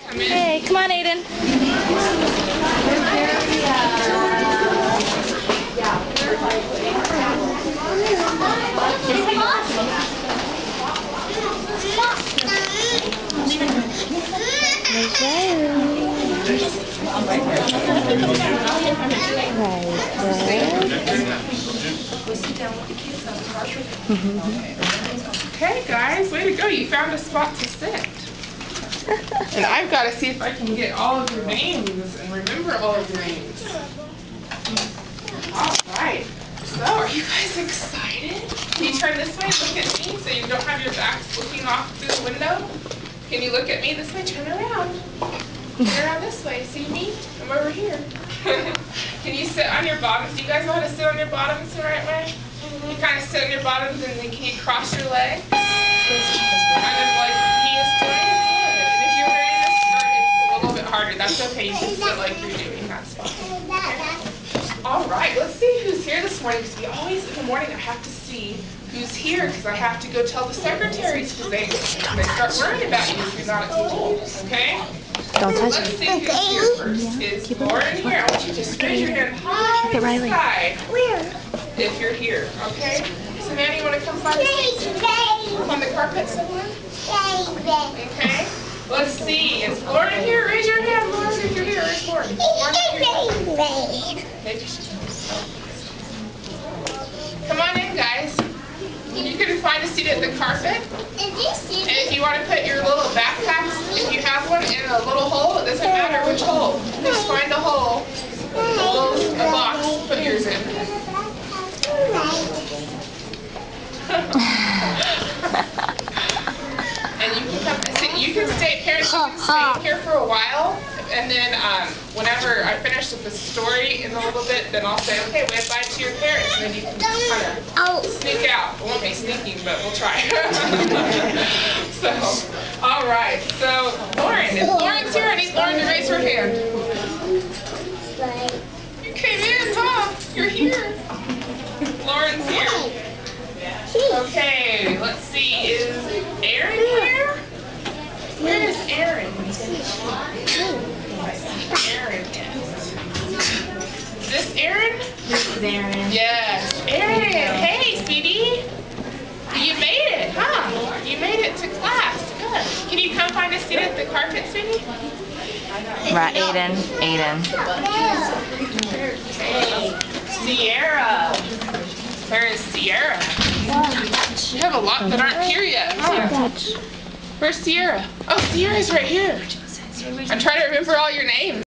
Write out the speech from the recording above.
Come in. Hey, come on, Aiden. Okay, guys, way to go. You found a spot to sit. And I've got to see if I can get all of your names and remember all of your names. All right. So, are you guys excited? Can you turn this way and look at me so you don't have your backs looking off through the window? Can you look at me this way? Turn around. Turn around this way. See me? I'm over here. Can you sit on your bottoms? Do you guys know how to sit on your bottoms the right way? You kind of sit on your bottoms and then can you cross your legs? Kind of like he is doing. And if you're wearing a skirt, it's a little bit harder. That's okay. You can sit like you're doing. That's fine. Okay. All right. Let's see who's here this morning. Because we always, in the morning, I have to see who's here because I have to go tell the secretaries because they start worrying about you if you're not at school. Okay? Don't touch Let's it. see who's here first. Is Lauren here? I want you to just raise your hand high Look at Riley. sky. If you're here, okay? Savannah, you want to come find a seat on the carpet somewhere? Okay. Let's see. Is Lauren here? Raise your hand, Lauren, if you're here. Where's Lauren? Come on in, guys. You can find a seat at the carpet. And if you want to put your little backpacks, if you have one, in a little hole, it doesn't matter which hole. Just find a hole, a box, put yours in. And you can stay, parents, you can stay here for a while, and then whenever I finish with the story in a little bit, then I'll say, okay, wave bye to your parents, and then you can kind of sneak out. It won't be sneaking, but we'll try. So, all right. So, Lauren, if Lauren's here, I need Lauren to raise her hand. You came in, huh? You're here. Lauren's here. Okay, let's see. Is Aaron here? Where is Aaron? Aaron is. Is this Aaron? This is Aaron. Yes. Aaron, hey, sweetie. You made it, huh? You made it to class. Good. Can you come find a seat at the carpet, sweetie? Right, Aiden. Hey, Sierra. Where is Sierra? You have a lot that aren't here yet, huh? Where's Sierra? Oh, Sierra's right here. I'm trying to remember all your names.